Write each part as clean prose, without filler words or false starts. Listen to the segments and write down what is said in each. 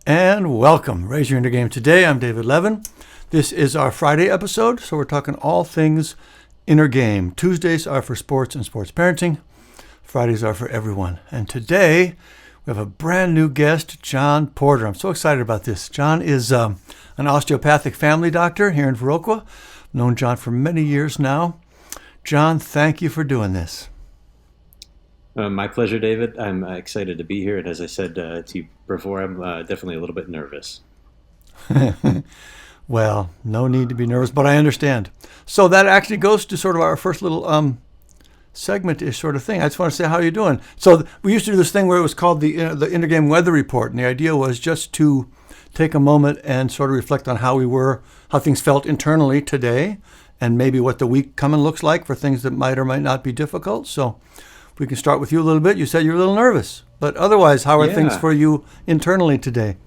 And welcome. Raise your inner game today. I'm David Levin. This is our Friday episode, so we're talking all things inner game. Tuesdays are for sports and sports parenting. Fridays are for everyone. And today we have a brand new guest, John Porter. I'm so excited about this. John is an osteopathic family doctor here in Viroqua. I've known John for many years now. John, thank you for doing this. My pleasure, David. I'm excited to be here. And as I said to you before, I'm definitely a little bit nervous. Well, no need to be nervous, but I understand. So that actually goes to sort of our first little segment-ish sort of thing. I just want to say, how are you doing? So we used to do this thing where it was called the Inner Game Weather Report, and the idea was just to take a moment and sort of reflect on how we were, how things felt internally today, and maybe what the week coming looks like for things that might or might not be difficult. So we can start with you a little bit. You said you're a little nervous, but otherwise, how are things Yeah, for you internally today?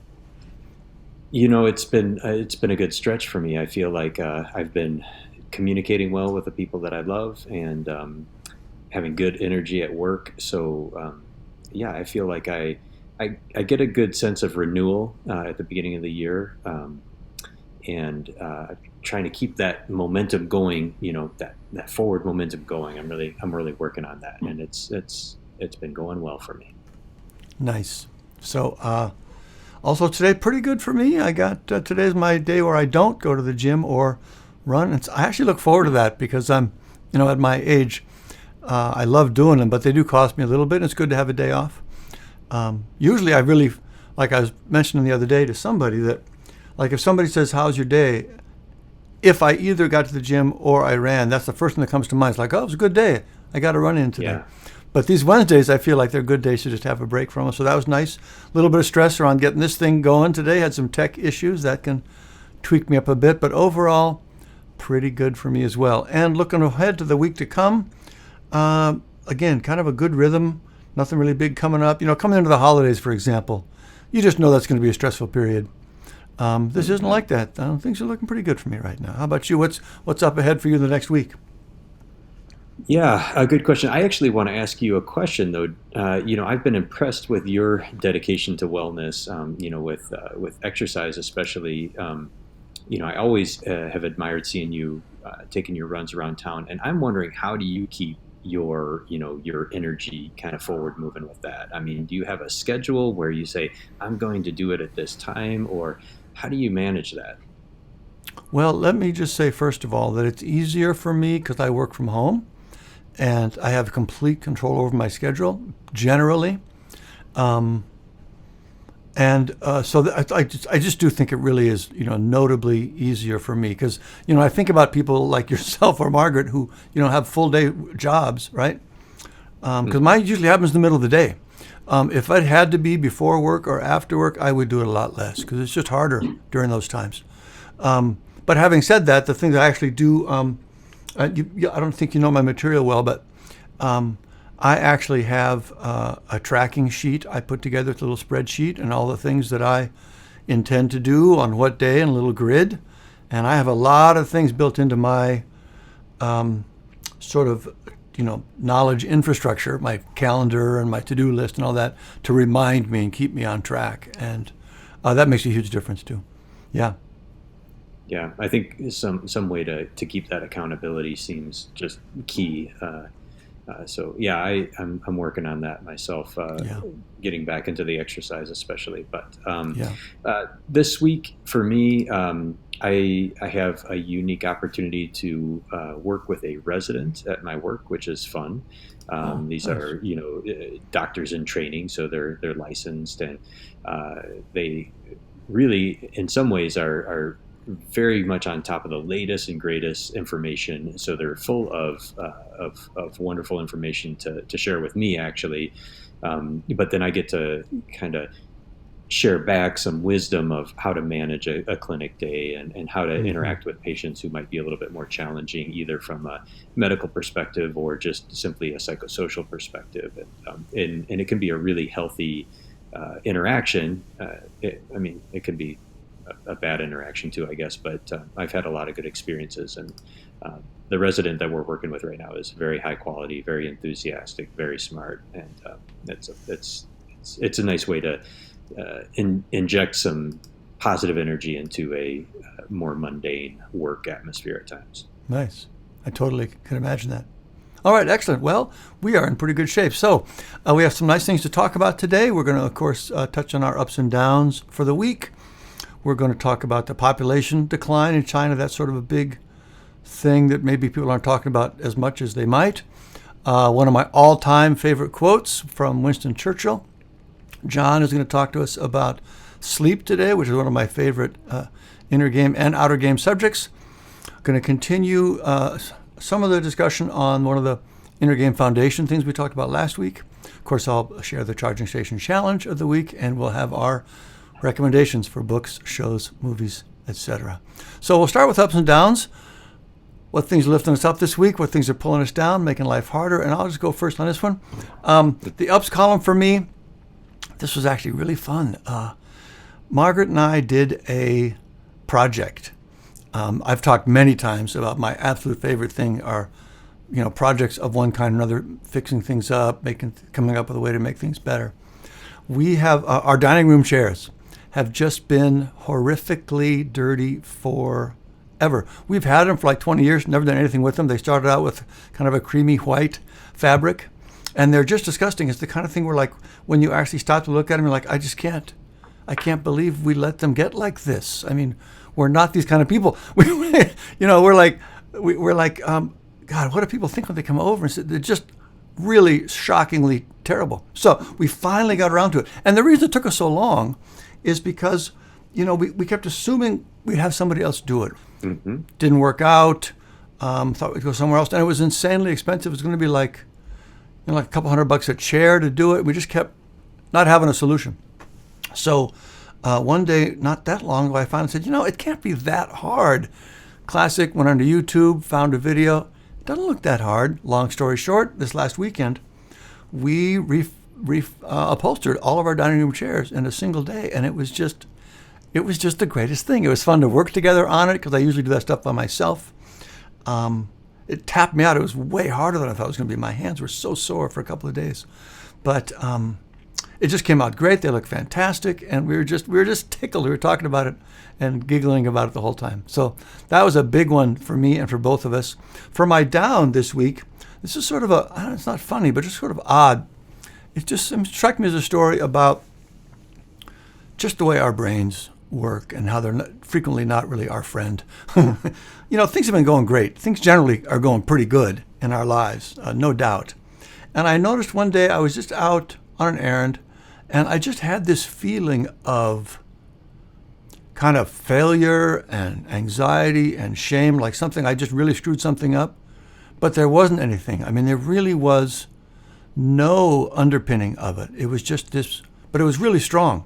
it's been a good stretch for me. I feel like I've been communicating well with the people that I love and having good energy at work. So yeah, I feel like I get a good sense of renewal at the beginning of the year. And trying to keep that momentum going, that forward momentum going. I'm really working on that, and it's been going well for me. Nice. So also today, pretty good for me. I got today's my day where I don't go to the gym or run. I actually look forward to that because I'm, at my age, I love doing them, but they do cost me a little bit. And it's good to have a day off. Usually, I really, like I was mentioning the other day to somebody that, like if somebody says, "How's your day?" If I either got to the gym or I ran, that's the first thing that comes to mind. It's like, oh, it was a good day. I got a run in today. Yeah, But these Wednesdays, I feel like they're good days to just have a break from them. So that was nice. A little bit of stress around getting this thing going today. Had some tech issues that can tweak me up a bit. But overall, pretty good for me as well. And looking ahead to the week to come, again, kind of a good rhythm. Nothing really big coming up. Coming into the holidays, for example, you just know that's going to be a stressful period. This isn't like that. Things are looking pretty good for me right now. How about you? What's up ahead for you the next week? yeah, a good question. I actually want to ask you a question though. I've been impressed with your dedication to wellness. With exercise especially. I always have admired seeing you taking your runs around town, and I'm wondering, how do you keep your energy kind of forward moving with that? I mean, do you have a schedule where you say, I'm going to do it at this time, or how do you manage that? Well, let me just say first of all that it's easier for me because I work from home and I have complete control over my schedule generally. Um, and so I just do think it really is, notably easier for me because, I think about people like yourself or Margaret who, have full day jobs, right? Because Hmm. mine usually happens in the middle of the day. If it had to be before work or after work, I would do it a lot less because it's just harder during those times. But having said that, the things I actually do, I don't think you know my material well, but um, I actually have a tracking sheet I put together. It's a little spreadsheet and all the things that I intend to do on what day and a little grid. And I have a lot of things built into my um, sort of, knowledge infrastructure, my calendar and my to-do list and all that to remind me and keep me on track. And that makes a huge difference too. Yeah. Yeah, I think some way to keep that accountability seems just key. So yeah, I'm working on that myself, Yeah. getting back into the exercise especially. But Yeah. this week for me, I have a unique opportunity to work with a resident at my work, which is fun. Oh, These nice. are doctors in training, so they're licensed, and they really in some ways are very much on top of the latest and greatest information. So they're full of wonderful information to share with me, actually. But then I get to kind of share back some wisdom of how to manage a clinic day and how to Hmm. interact with patients who might be a little bit more challenging, either from a medical perspective or just simply a psychosocial perspective. And it can be a really healthy interaction. I mean, it can be a bad interaction too, I guess. But I've had a lot of good experiences, and uh, the resident that we're working with right now is very high quality, very enthusiastic, very smart, and it's a nice way to inject some positive energy into a more mundane work atmosphere at times. Nice. I totally can imagine that. All right, excellent. Well, we are in pretty good shape. So we have some nice things to talk about today. We're going to, of course, touch on our ups and downs for the week. We're going to talk about the population decline in China. That's sort of a big thing that maybe people aren't talking about as much as they might. One of my all-time favorite quotes from Winston Churchill. John is going to talk to us about sleep today, which is one of my favorite inner game and outer game subjects. Going to continue some of the discussion on one of the inner game foundation things we talked about last week. Of course, I'll share the charging station challenge of the week, and we'll have our recommendations for books, shows, movies, etc. So we'll start with ups and downs. What things are lifting us up this week, what things are pulling us down, making life harder, and I'll just go first on this one. The ups column for me, this was actually really fun. Margaret and I did a project. I've talked many times about my absolute favorite thing are, projects of one kind or another, fixing things up, coming up with a way to make things better. We have our dining room chairs have just been horrifically dirty forever. We've had them for like 20 years, never done anything with them. They started out with kind of a creamy white fabric, and they're just disgusting. It's the kind of thing where, like, when you actually stop to look at them, you're like, I can't believe we let them get like this. I mean, we're not these kind of people. We're like, God, what do people think when they come over? And they're just really shockingly terrible. So we finally got around to it. And the reason it took us so long is because, we kept assuming we'd have somebody else do it. Mm-hmm. Didn't work out. Thought we'd go somewhere else. And it was insanely expensive. It was going to be like a couple $100 a chair to do it. We just kept not having a solution. So one day, not that long ago, I finally said, it can't be that hard. Classic, went onto YouTube, found a video. It doesn't look that hard. Long story short, this last weekend, we upholstered all of our dining room chairs in a single day, and it was just the greatest thing. It was fun to work together on it because I usually do that stuff by myself. It tapped me out. It was way harder than I thought it was going to be. My hands were so sore for a couple of days, but it just came out great. They look fantastic, and we were just tickled. We were talking about it and giggling about it the whole time. So that was a big one for me and for both of us. For my down this week, this is sort of it's not funny, but just sort of odd. It just struck me as a story about just the way our brains work and how they're frequently not really our friend. Things have been going great. Things generally are going pretty good in our lives, no doubt. And I noticed one day I was just out on an errand, and I just had this feeling of kind of failure and anxiety and shame, like I just really screwed something up. But there wasn't anything. I mean, there really was no underpinning of it. It was just this, but it was really strong.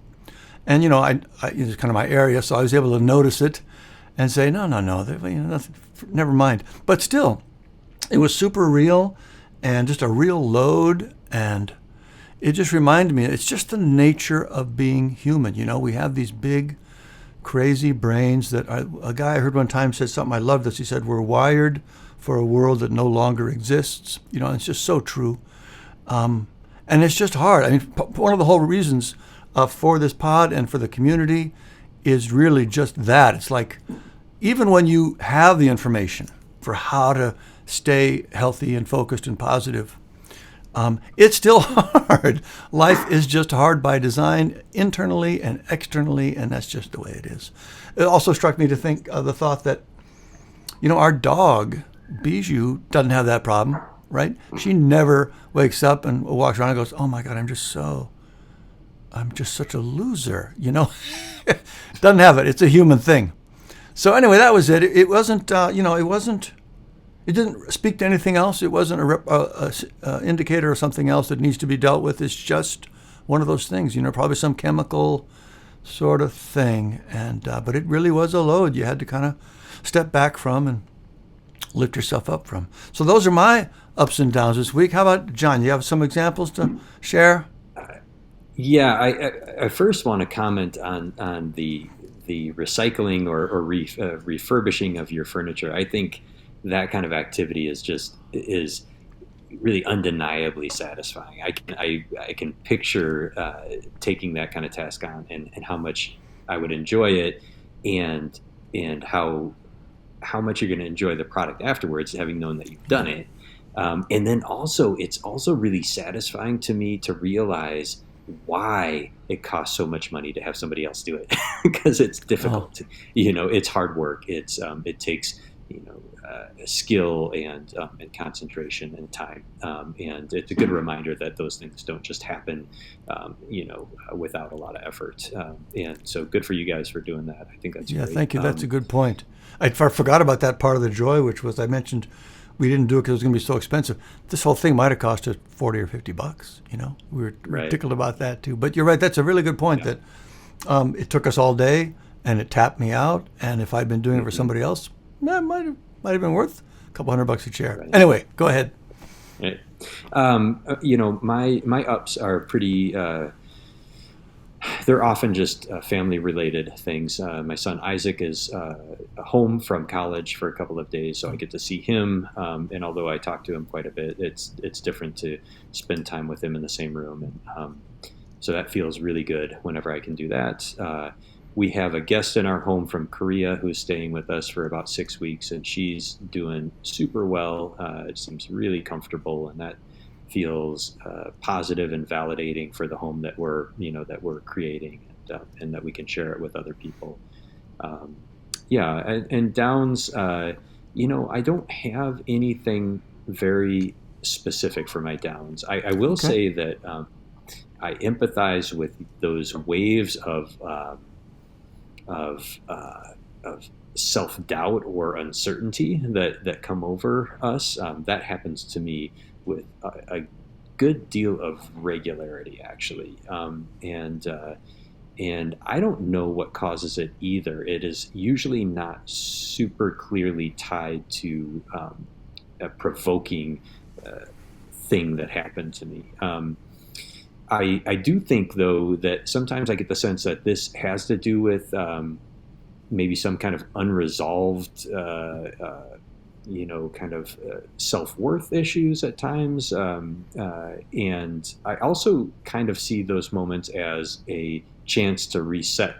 And, it's kind of my area, so I was able to notice it and say, no, nothing, never mind. But still, it was super real and just a real load, and it just reminded me, it's just the nature of being human. We have these big, crazy brains that a guy I heard one time said something, I loved this. He said, we're wired for a world that no longer exists. It's just so true. And it's just hard. I mean, one of the whole reasons for this pod and for the community is really just that. It's like, even when you have the information for how to stay healthy and focused and positive, it's still hard. Life is just hard by design, internally and externally, and that's just the way it is. It also struck me to think of the thought that, our dog, Bijou, doesn't have that problem, right? She never wakes up and walks around and goes, oh my God, I'm just such a loser, Doesn't have it. It's a human thing. So anyway, that was it. It wasn't, it didn't speak to anything else. It wasn't a indicator of something else that needs to be dealt with. It's just one of those things, probably some chemical sort of thing. And but it really was a load you had to kind of step back from and lift yourself up from. So those are my ups and downs this week. How about John? You have some examples to share? Yeah, I first want to comment on the recycling or refurbishing of your furniture. I think that kind of activity is really undeniably satisfying. I can picture taking that kind of task on, and how much I would enjoy it, and how much you're going to enjoy the product afterwards, having known that you've done Yeah. it. And then also, it's also really satisfying to me to realize why it costs so much money to have somebody else do it, because it's Oh, difficult. It's hard work. It takes skill and concentration and time. And it's a good reminder that those things don't just happen, without a lot of effort. And so, good for you guys for doing that. I think that's yeah. great. Thank you. That's a good point. Forgot about that part of the joy, which was I mentioned we didn't do it because it was going to be so expensive. This whole thing might have cost us $40 or $50. We were Right. tickled about that too. But you're right. That's a really good point. Yeah. That it took us all day, and it tapped me out. And if I'd been doing it for Hmm. somebody else, that might have been worth a couple $100 a chair. Right. Anyway, go ahead. Right. My ups are pretty. They're often just family related things. My son Isaac is home from college for a couple of days, so I get to see him. And although I talk to him quite a bit, it's different to spend time with him in the same room, and so that feels really good whenever I can do that. We have a guest in our home from Korea who's staying with us for about 6 weeks, and she's doing super well. It seems really comfortable, and that feels positive and validating for the home that we're creating, and that we can share it with other people. Um, yeah, and downs. I don't have anything very specific for my downs. I will Okay. say that I empathize with those waves of of self doubt or uncertainty that come over us. That happens to me with a good deal of regularity, actually, and I don't know what causes it either. It is usually not super clearly tied to a provoking uh, thing that happened to me. I do think, though, that sometimes I get the sense that this has to do with maybe some kind of unresolved, kind of self-worth issues at times. And I also kind of see those moments as a chance to reset,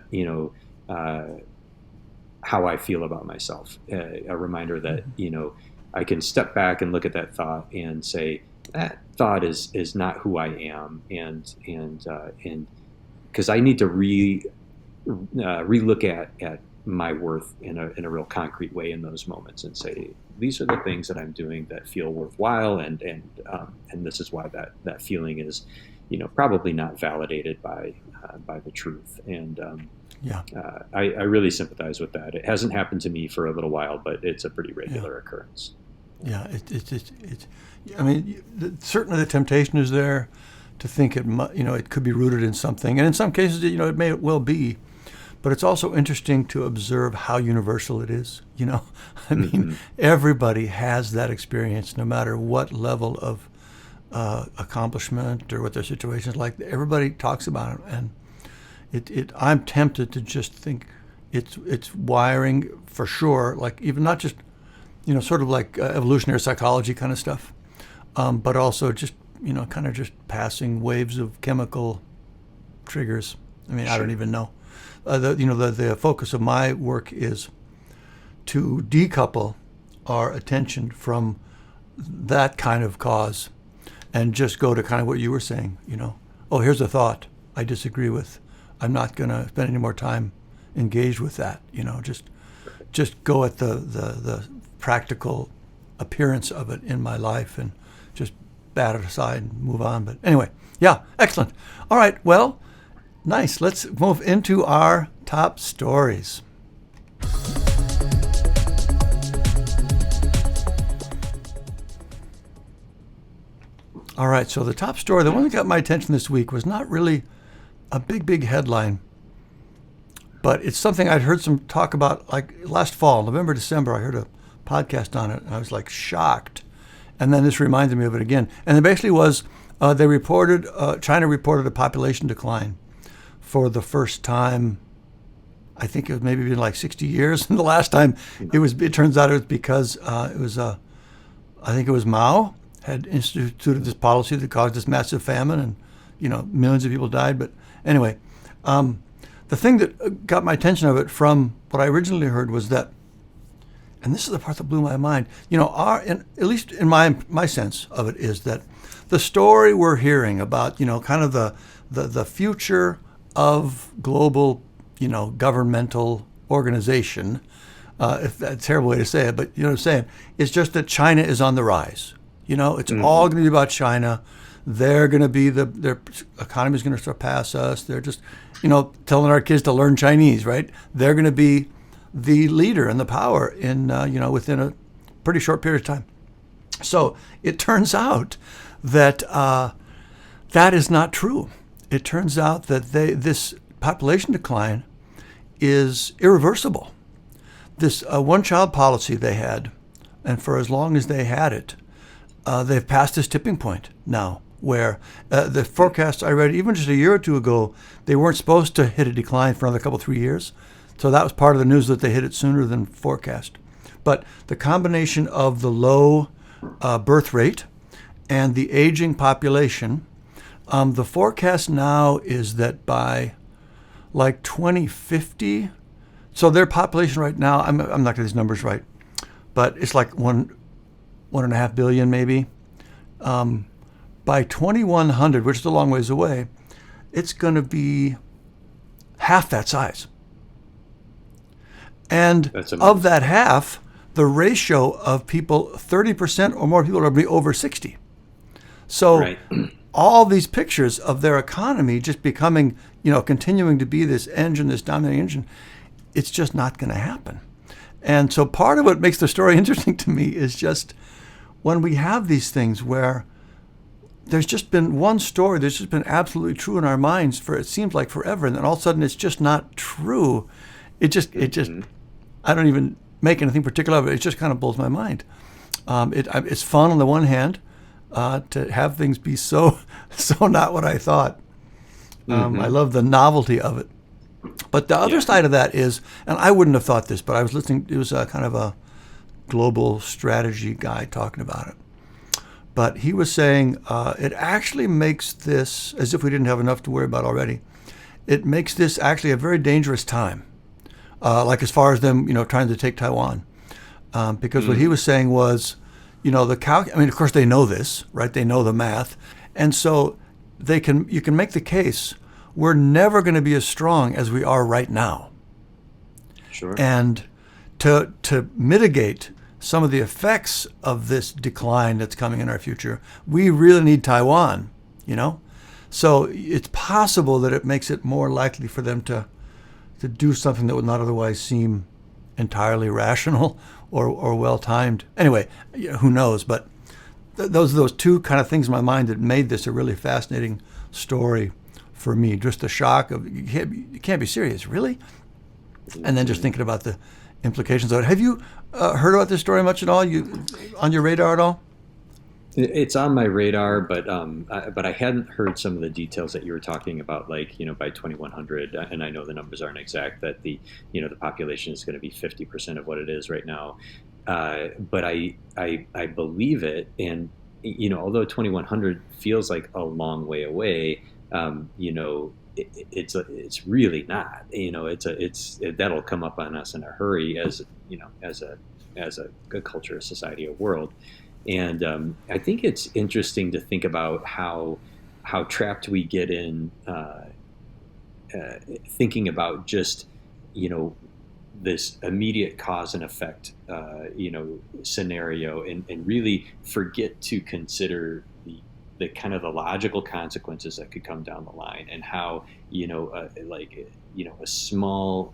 how I feel about myself. A reminder that, I can step back and look at that thought and say, that thought is not who I am, and because I need to relook at my worth in a real concrete way in those moments, and say, these are the things that I'm doing that feel worthwhile, and this is why that feeling is, probably not validated by the truth. And Yeah. I really sympathize with that. It hasn't happened to me for a little while, but it's a pretty Yeah. regular occurrence. Yeah. It. I mean, certainly the temptation is there to think it could be rooted in something, and in some cases, it may well be. But it's also interesting to observe how universal it is. I mean, Hmm. everybody has that experience, no matter what level of accomplishment or what their situation is like. Everybody talks about it, and I'm tempted to just think it's wiring for sure. Like even not just sort of like evolutionary psychology kind of stuff, but also just kind of just passing waves of chemical triggers. I mean, I don't Sure. even know. The focus of my work is to decouple our attention from that kind of cause and just go to kind of what you were saying. Oh, here's a thought I disagree with. I'm not going to spend any more time engaged with that. Just go at the practical appearance of it in my life and just bat it aside and move on. But anyway, yeah, excellent. All right, well, nice. Let's move into our top stories. All right, so the top story, the one that got my attention this week, was not really a big headline, but it's something I'd heard some talk about like last fall, November, December. I heard a podcast on it, and I was like shocked. And then this reminded me of it again. And it basically was China reported a population decline for the first time. I think it was maybe been like 60 years. And the last time it turns out it was because I think it was Mao had instituted this policy that caused this massive famine, and millions of people died. But anyway, the thing that got my attention of it from what I originally heard was that, and this is the part that blew my mind. At least in my sense of it is that the story we're hearing about, kind of the future of global, governmental organization. If that's a terrible way to say it, but you know what I'm saying. It's just that China is on the rise. It's all going to be about China. They're going to be their economy is going to surpass us. They're just, telling our kids to learn Chinese, right? They're going to be the leader and the power in, within a pretty short period of time. So it turns out that that is not true. It turns out that this population decline is irreversible. This one-child policy they had, and for as long as they had it, they've passed this tipping point now, where the forecasts I read even just a year or two ago, they weren't supposed to hit a decline for another 3 years. So that was part of the news, that they hit it sooner than forecast. But the combination of the low birth rate and the aging population, the forecast now is that by like 2050, so their population right now, I'm not getting these numbers right, but it's like 1.5 billion maybe. By 2100, which is a long ways away, it's going to be half that size. And of that half, the ratio of people, 30% or more people are going to be over 60. So right. All these pictures of their economy just becoming, continuing to be this engine, this dominating engine, it's just not going to happen. And so part of what makes the story interesting to me is just when we have these things where there's just been one story that's just been absolutely true in our minds for, it seems like forever, and then all of a sudden it's just not true. It just I don't even make anything particular of it. It just kind of blows my mind. It's fun on the one hand to have things be so not what I thought. I love the novelty of it. But the other side of that is, and I wouldn't have thought this, but I was listening, it was a kind of a global strategy guy talking about it. But he was saying it actually makes this, as if we didn't have enough to worry about already, it makes this actually a very dangerous time. Like as far as them, trying to take Taiwan. Because what he was saying was, of course they know this, right? They know the math. And so you can make the case, we're never going to be as strong as we are right now. Sure. And to mitigate some of the effects of this decline that's coming in our future, we really need Taiwan, So it's possible that it makes it more likely for them to do something that would not otherwise seem entirely rational or well-timed. Anyway, who knows? But those two kind of things in my mind that made this a really fascinating story for me. Just the shock of, you can't be serious, really? And then just thinking about the implications of it. Have you heard about this story much at all? You on your radar at all? It's on my radar, but I hadn't heard some of the details that you were talking about, like, by 2100, and I know the numbers aren't exact, that the population is going to be 50% of what it is right now. But I believe it, and although 2100 feels like a long way away, it's really not. That'll come up on us in a hurry as a good culture, a society, a world. And I think it's interesting to think about how trapped we get in thinking about just this immediate cause and effect scenario, and really forget to consider the kind of the logical consequences that could come down the line, and how a small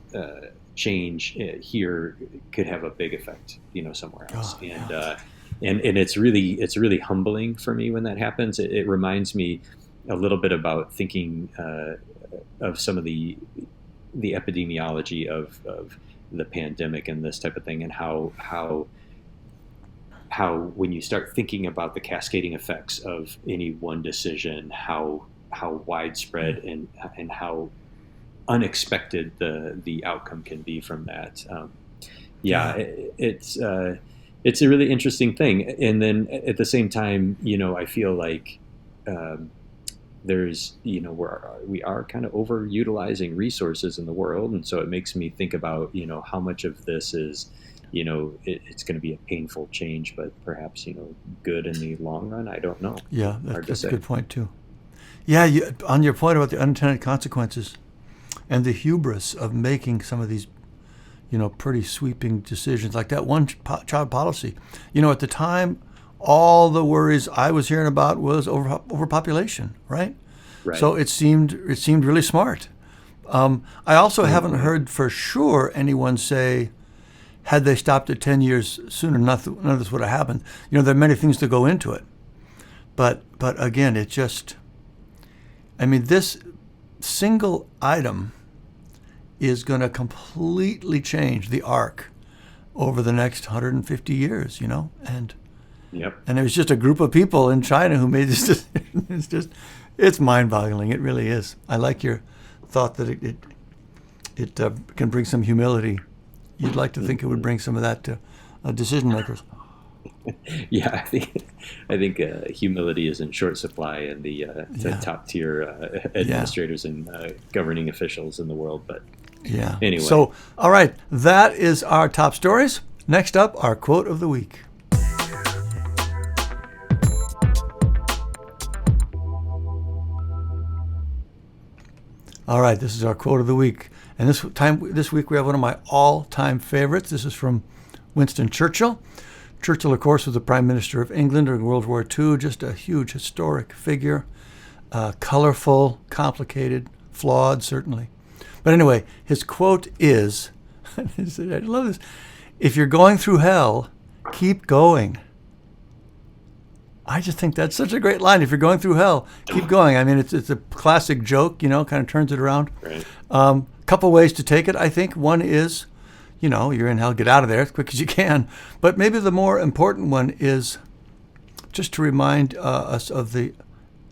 change here could have a big effect somewhere else. And it's really humbling for me when that happens. It reminds me a little bit about thinking of some of the epidemiology of the pandemic and this type of thing, and how when you start thinking about the cascading effects of any one decision, how widespread and how unexpected the outcome can be from that. it's a really interesting thing. And then at the same time, I feel like um, there's, we are kind of overutilizing resources in the world, and so it makes me think about, how much of this is, it's going to be a painful change, but perhaps, good in the long run. I don't know. Yeah, Hard to that's a say. good point too. Yeah, on your point about the unintended consequences and the hubris of making some of these, pretty sweeping decisions, like that one child policy. At the time, all the worries I was hearing about was overpopulation, right? Right. So it seemed really smart. I also haven't Mm-hmm. heard for sure anyone say, had they stopped at 10 years sooner, none of this would have happened. There are many things to go into it, but again, it just, I mean, this single item is going to completely change the arc over the next 150 years, and Yep. it was just a group of people in China who made this decision. It's mind-boggling. It really is. I like your thought that it can bring some humility. You'd like to think it would bring some of that to decision makers. Yeah, I think humility is in short supply in the Yeah, top tier yeah, administrators and governing officials in the world. But yeah. anyway, So, all right, that is our top stories. Next up, our quote of the week. All right, this is our quote of the week. And this week we have one of my all-time favorites. This is from Winston Churchill. Churchill, of course, was the Prime Minister of England during World War II, just a huge historic figure, colorful, complicated, flawed, certainly. But anyway, his quote is, I love this, if you're going through hell, keep going. I just think that's such a great line. If you're going through hell, keep going. I mean, it's a classic joke, kind of turns it around. right. Couple ways to take it, I think. One is, you're in hell, get out of there as quick as you can. But maybe the more important one is just to remind us of the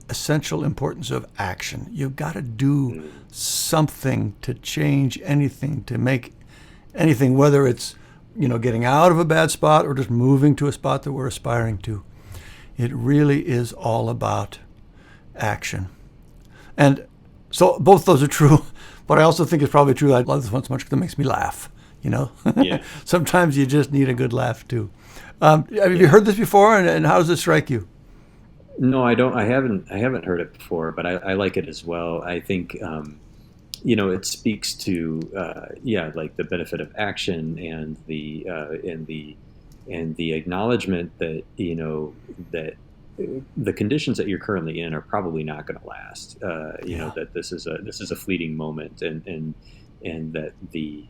essential importance of action. You've got to do Mm. something to change anything, to make anything, whether it's, getting out of a bad spot or just moving to a spot that we're aspiring to. It really is all about action. And so both those are true, but I also think it's probably true. I love this one so much because it makes me laugh, Yeah. Sometimes you just need a good laugh too. Have Yeah. you heard this before, and how does it strike you? No, I don't. I haven't heard it before, but I like it as well. I think it speaks to yeah, like the benefit of action and the acknowledgement that that the conditions that you're currently in are probably not going to last. Yeah, That this is a fleeting moment, and that the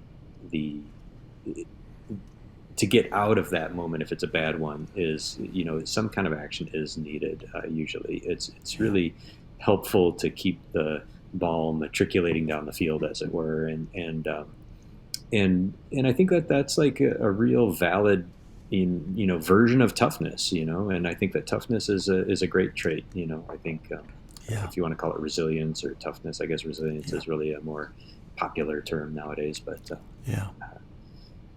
to get out of that moment, if it's a bad one, is some kind of action is needed. Usually, it's yeah, really helpful to keep the ball matriculating down the field, as it were, and I think that that's like a real valid version of toughness, and I think that toughness is a great trait. I think yeah, if you want to call it resilience or toughness, I guess resilience yeah, is really a more popular term nowadays. But yeah.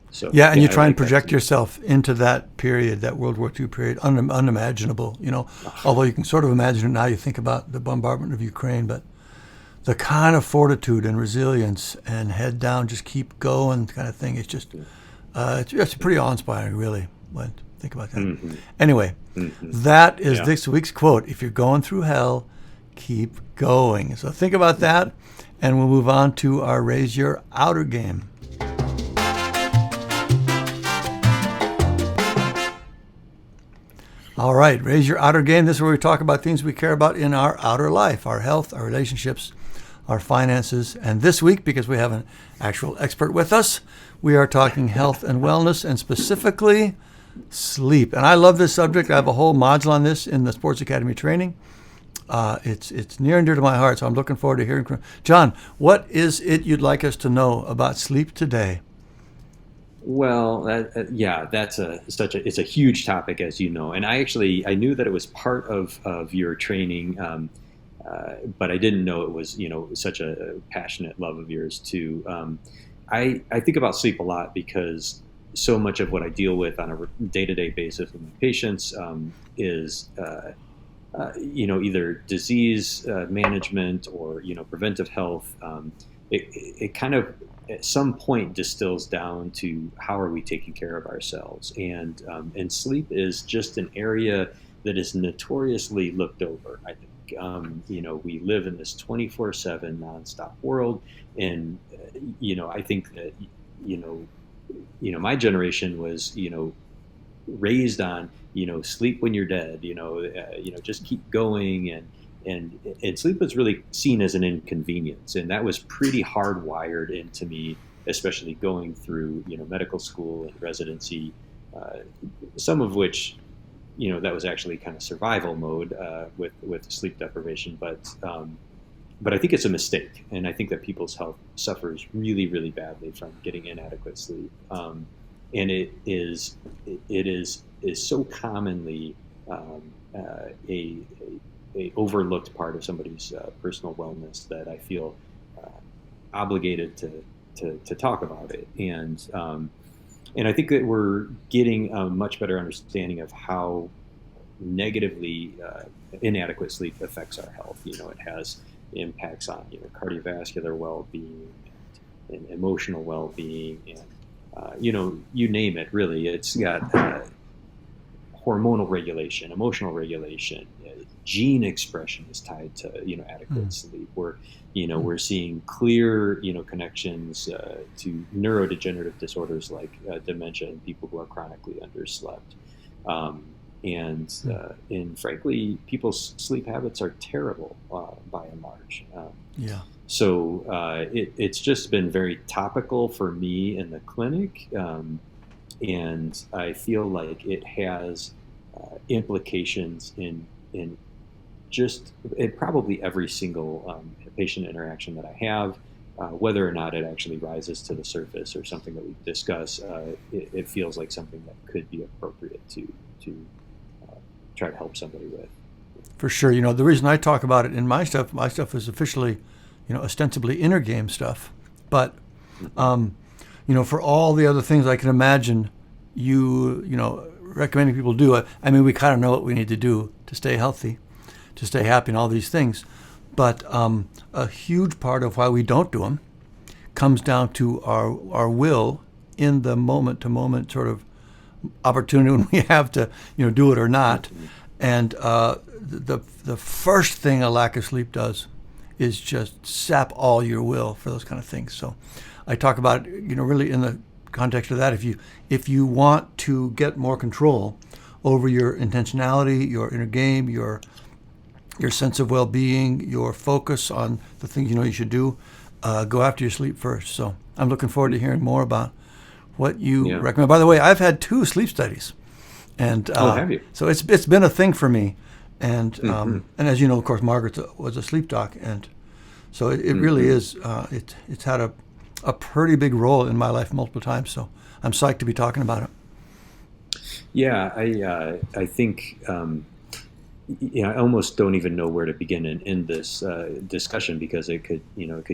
so Yeah, and you yeah, I try and like that project too. yourself into that period, that World War II period, unimaginable, Oh, although you can sort of imagine it now. You think about the bombardment of Ukraine, but the kind of fortitude and resilience and head down, just keep going kind of thing, it's just, yeah. it's pretty awe-inspiring, really, when think about that. Hmm. Anyway, Hmm. that is Yeah. this week's quote. If you're going through hell, keep going. So think about that, and we'll move on to our Raise Your Outer Game. All right, Raise Your Outer Game. This is where we talk about things we care about in our outer life, our health, our relationships, our finances. And this week, because we have an actual expert with us, we are talking health and wellness, and specifically sleep. And I love this subject. I have a whole module on this in the Sports Academy training. It's near and dear to my heart, so I'm looking forward to hearing from John. What is it you'd like us to know about sleep today? Well, yeah, that's it's a huge topic, as you know, and I knew that it was part of your training, but I didn't know it was such a passionate love of yours too. I think about sleep a lot because so much of what I deal with on a day-to-day basis with my patients is either disease management or preventive health. It kind of at some point distills down to how are we taking care of ourselves, and sleep is just an area that is notoriously looked over. I think we live in this 24/7 nonstop world, and I think that you know my generation was raised on sleep when you're dead, just keep going, and sleep was really seen as an inconvenience, and that was pretty hardwired into me, especially going through medical school and residency, uh, some of which that was actually kind of survival mode with sleep deprivation, but I think it's a mistake, and I think that people's health suffers really, really badly from getting inadequate sleep, and it is so commonly um, a overlooked part of somebody's personal wellness that I feel uh, obligated to talk about it, and I think that we're getting a much better understanding of how negatively inadequate sleep affects our health. It has impacts on cardiovascular well-being and emotional well-being, and you name it. Really, it's got hormonal regulation, emotional regulation, gene expression is tied to adequate sleep. We're seeing clear connections to neurodegenerative disorders like dementia in people who are chronically underslept. Um, and frankly, people's sleep habits are terrible by and large. Yeah. So it's just been very topical for me in the clinic, and I feel like it has implications in just in probably every single patient interaction that I have. Whether or not it actually rises to the surface or something that we discuss, it feels like something that could be appropriate to uh, try to help somebody with. For sure. The reason I talk about it in my stuff is officially, ostensibly inner game stuff. But, for all the other things I can imagine recommending people do, I mean, we kind of know what we need to do to stay healthy, to stay happy, and all these things. But a huge part of why we don't do them comes down to our will in the moment to moment sort of opportunity when we have to, do it or not. And the first thing a lack of sleep does is just sap all your will for those kind of things. So I talk about it, really in the context of that. If you want to get more control over your intentionality, your inner game, your sense of well-being, your focus on the things you should do, go after your sleep first. So I'm looking forward to hearing more about what you recommend. By the way, I've had 2 sleep studies, and Have you? so it's been a thing for me. And and as you know, of course, Margaret was a sleep doc, and so it really is. It's had a pretty big role in my life multiple times. So I'm psyched to be talking about it. Yeah, I think I almost don't even know where to begin in this discussion, because it could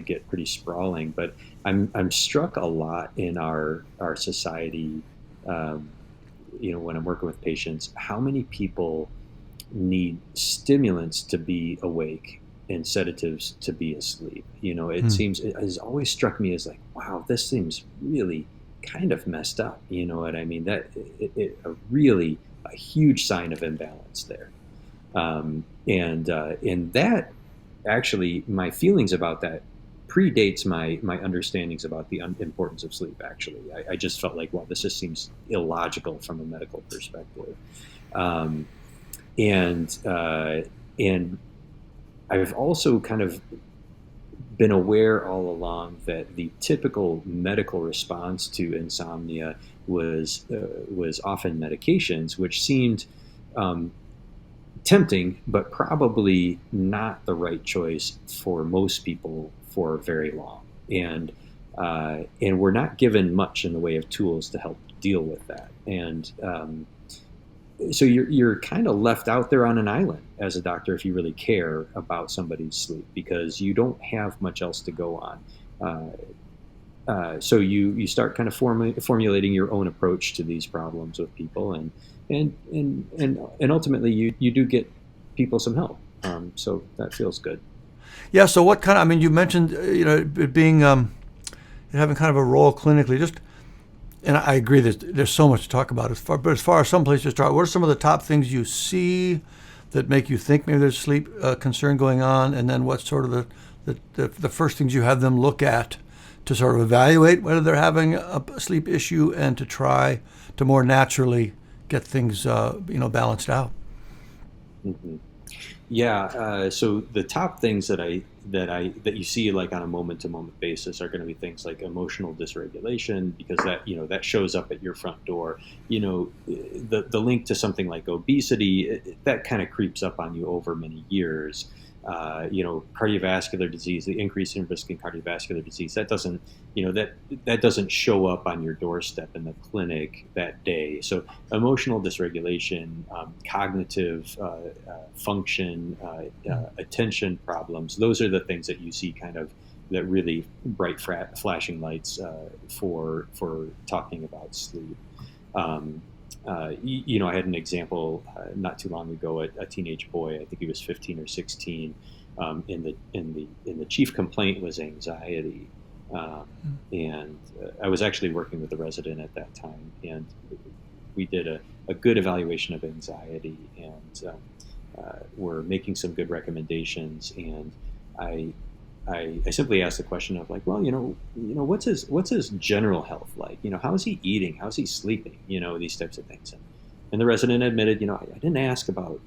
get pretty sprawling. But I'm struck a lot in our society. Um, when I'm working with patients, how many people need stimulants to be awake and sedatives to be asleep. It has always struck me as like, wow, this seems really kind of messed up. You know what I mean? That a huge sign of imbalance there. And that actually, my feelings about that predates my understandings about the importance of sleep. Actually, I just felt like, well, this just seems illogical from a medical perspective. Um, and I've also kind of been aware all along that the typical medical response to insomnia was often medications, which seemed um, tempting, but probably not the right choice for most people for very long. And we're not given much in the way of tools to help deal with that. And so you're kind of left out there on an island as a doctor if you really care about somebody's sleep, because you don't have much else to go on. So you start kind of formulating your own approach to these problems with people, and ultimately you do get people some help. So that feels good. Yeah. So what kind of? I mean, you mentioned it being having kind of a role clinically. Just and I agree that there's so much to talk about. But as far as some places to start, what are some of the top things you see that make you think maybe there's sleep concern going on, and then what's sort of the first things you have them look at to sort of evaluate whether they're having a sleep issue and to try to more naturally get things balanced out. Hmm. Yeah. So the top things that you see like on a moment to moment basis are going to be things like emotional dysregulation, because that shows up at your front door. The link to something like obesity, that kind of creeps up on you over many years. Cardiovascular disease, the increase in risk in cardiovascular disease, that doesn't show up on your doorstep in the clinic that day. So emotional dysregulation, cognitive function, attention problems, those are the things that you see kind of that really bright flashing lights for talking about sleep. Um, I had an example not too long ago. A teenage boy, I think he was 15 or 16, in the chief complaint was anxiety, um, and I was actually working with a resident at that time, and we did a good evaluation of anxiety, and we're making some good recommendations. And I I simply asked the question of like, well, what's his general health like? How is he eating? How is he sleeping? These types of things. And the resident admitted, I didn't ask about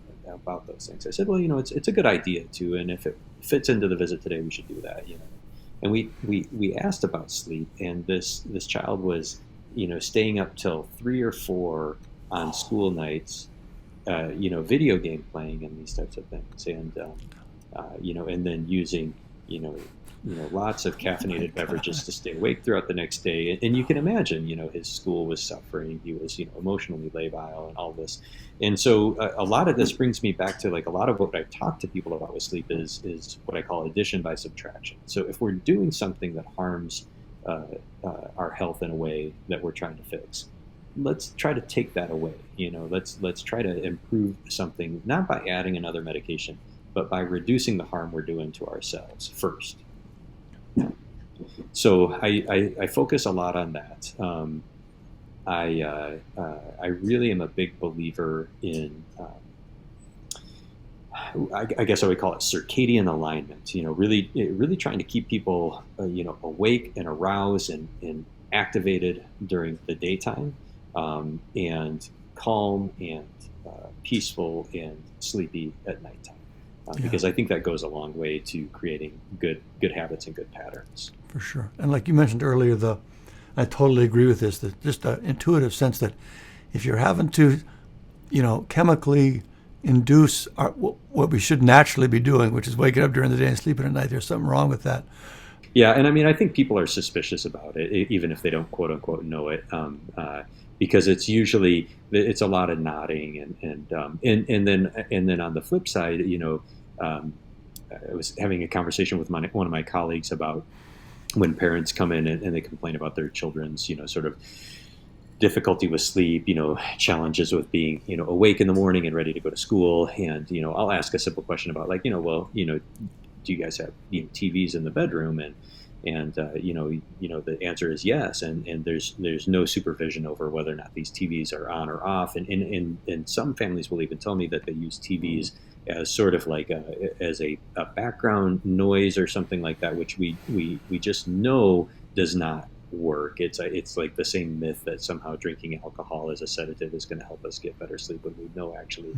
those things. I said, well, it's a good idea too, and if it fits into the visit today, we should do that. And we asked about sleep, and this child was, staying up till 3 or 4 on school nights, video game playing and these types of things, and then using, you know, lots of caffeinated beverages to stay awake throughout the next day. And you can imagine, his school was suffering. He was, emotionally labile and all this. And so a lot of this brings me back to like a lot of what I talk to people about with sleep is what I call addition by subtraction. So if we're doing something that harms uh, our health in a way that we're trying to fix, let's try to take that away. Let's try to improve something, not by adding another medication, but by reducing the harm we're doing to ourselves first. So I focus a lot on that. I really am a big believer in, I guess I would call it circadian alignment. Really trying to keep people, awake and aroused and activated during the daytime, and calm and peaceful and sleepy at nighttime. Yeah, Because I think that goes a long way to creating good habits and good patterns. for sure. And like you mentioned earlier, I totally agree with this. That just an intuitive sense that if you're having to, chemically induce what we should naturally be doing, which is waking up during the day and sleeping at night, there's something wrong with that. Yeah, and I mean, I think people are suspicious about it, even if they don't quote unquote know it, because it's a lot of nodding, and then on the flip side, I was having a conversation with one of my colleagues about when parents come in and they complain about their children's, sort of difficulty with sleep, challenges with being, awake in the morning and ready to go to school. And, I'll ask a simple question about like, well, do you guys have, TVs in the bedroom? And the answer is yes. And there's no supervision over whether or not these TVs are on or off. And some families will even tell me that they use TVs as sort of like as a background noise or something like that, which we just know does not work. It's like the same myth that somehow drinking alcohol as a sedative is going to help us get better sleep, when we know actually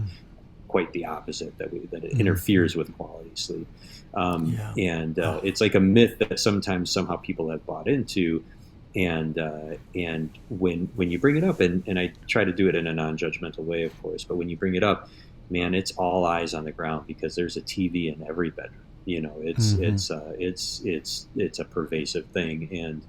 quite the opposite, that it interferes with quality sleep. Yeah. And It's like a myth that somehow people have bought into. And when you bring it up, and I try to do it in a non-judgmental way, of course, but when you bring it up, man, it's all eyes on the ground, because there's a TV in every bedroom. Hmm. It's a pervasive thing. And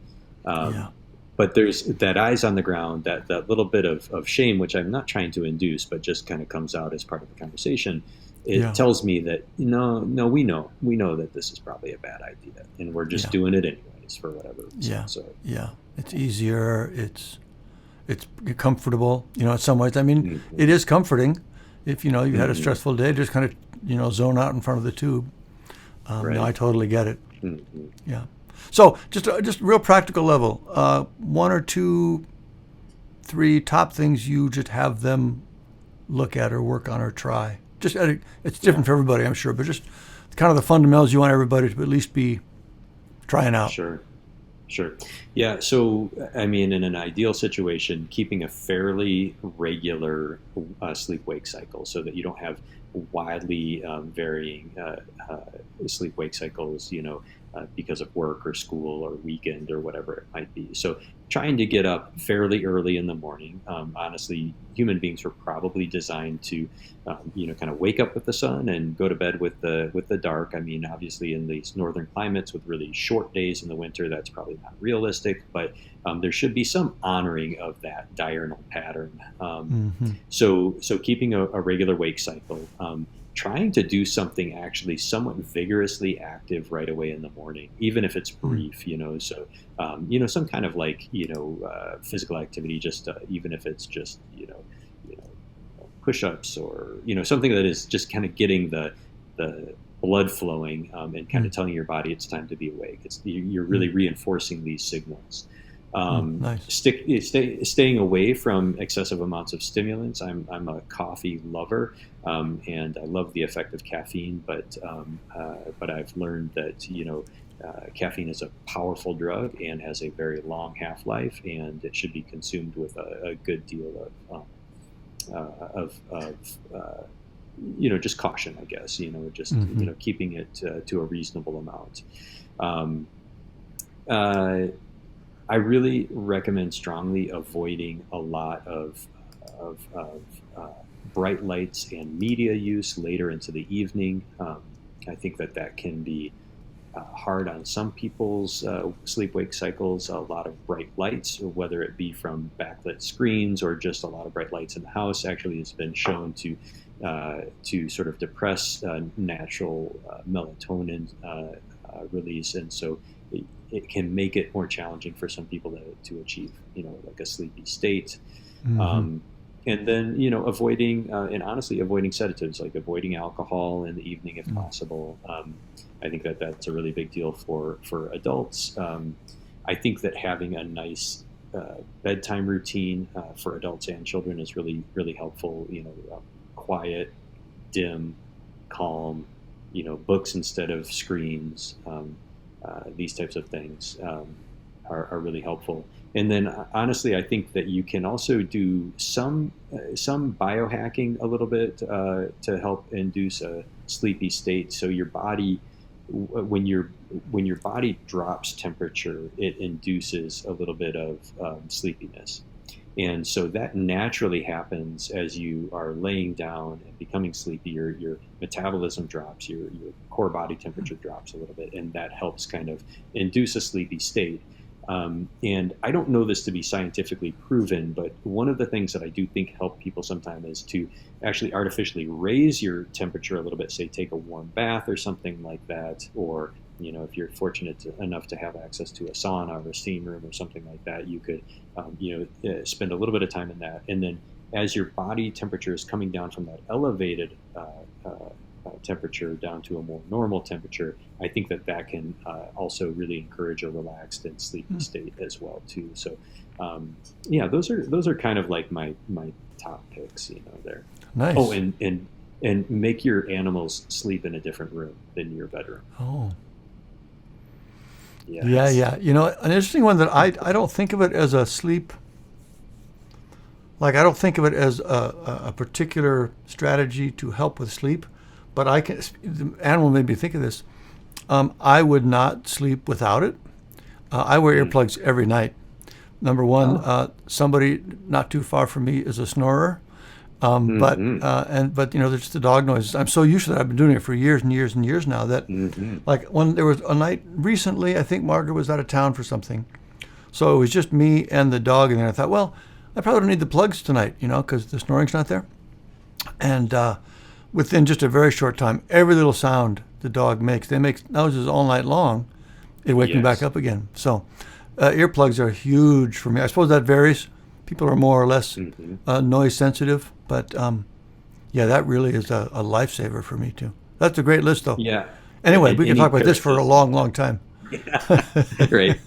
Yeah. but there's that eyes on the ground, that little bit of shame, which I'm not trying to induce, but just kind of comes out as part of the conversation. It Yeah. tells me that no, we know that this is probably a bad idea, and we're just Yeah. doing it anyway. nice for whatever reason. Yeah. So Yeah. It's easier. It's comfortable. In some ways. I mean, mhm, it is comforting. If you had a mhm, stressful day, just kind of zone out in front of the tube. No, I right. totally get it. Mhm. Yeah. So just real practical level. One or two, three top things you just have them look at or work on or try. It's different Yeah, for everybody, I'm sure, but just kind of the fundamentals you want everybody to at least be trying out. sure. Sure. Yeah. So, I mean, in an ideal situation, keeping a fairly regular sleep wake cycle so that you don't have wildly varying sleep wake cycles, because of work or school or weekend or whatever it might be. So, trying to get up fairly early in the morning. Honestly, human beings were probably designed to, kind of wake up with the sun and go to bed with the dark. I mean, obviously, in these northern climates with really short days in the winter, that's probably not realistic. But there should be some honoring of that diurnal pattern. Mm-hmm. So keeping a regular wake cycle. Trying to do something actually somewhat vigorously active right away in the morning, even if it's Mm. brief, so some kind of like physical activity, just even if it's just you know push-ups or something that is just kind of getting the blood flowing, and kind Mm. of telling your body it's time to be awake. You're Mm. really reinforcing these signals. Nice. Staying away from excessive amounts of stimulants. I'm a coffee lover, and I love the effect of caffeine, but I've learned that caffeine is a powerful drug and has a very long half life, and it should be consumed with a good deal of just caution, I guess. Just Mm-hmm. keeping it to a reasonable amount. Um, uh, I really recommend strongly avoiding a lot of bright lights and media use later into the evening. I think that can be hard on some people's sleep wake cycles. A lot of bright lights, whether it be from backlit screens or just a lot of bright lights in the house, actually has been shown to sort of depress natural melatonin release, and so it can make it more challenging for some people to achieve, like a sleepy state. Mm-hmm. Um, and then, avoiding and honestly avoiding sedatives, like avoiding alcohol in the evening if Mm. possible. I think that's a really big deal for adults. I think that having a nice bedtime routine for adults and children is really really helpful. Quiet, dim, calm. Books instead of screens. These types of things are really helpful. And then, honestly, I think that you can also do some biohacking a little bit to help induce a sleepy state. So your body, when your body drops temperature, it induces a little bit of sleepiness. And so that naturally happens as you are laying down and becoming sleepy. Your metabolism drops, your core body temperature drops a little bit, and that helps kind of induce a sleepy state. And I don't know this to be scientifically proven, but one of the things that I do think help people sometimes is to actually artificially raise your temperature a little bit, say take a warm bath or something like that, or if you're fortunate enough to have access to a sauna or a steam room or something like that, you could spend a little bit of time in that, and then as your body temperature is coming down from that elevated temperature down to a more normal temperature, I think that can also really encourage a relaxed and sleepy Mm. state as well too. So, yeah, those are kind of like my top picks, there. Oh, Nice. and make your animals sleep in a different room than your bedroom. Oh. Yeah, Yes. yeah. An interesting one that I don't think of it as a sleep. Like I don't think of it as a particular strategy to help with sleep, but the animal made me think of this. I would not sleep without it. I wear Mm. earplugs every night. Number one, Oh. somebody not too far from me is a snorer. Mm-hmm. But there's just the dog noises. I'm so used to that. I've been doing it for years and years and years now that, Mm-hmm. like, when there was a night recently, I think Margaret was out of town for something, so it was just me and the dog, and then I thought, well, I probably don't need the plugs tonight, because the snoring's not there. And within just a very short time, every little sound the dog makes, they make noises all night long, It'd wake me back Yes. up again. So earplugs are huge for me. I suppose that varies. People are more or less Hmm. noise sensitive, but yeah, that really is a lifesaver for me too. That's a great list, though. Yeah. Anyway, we could Any talk about pair this of for a systems long, long help. time. Right.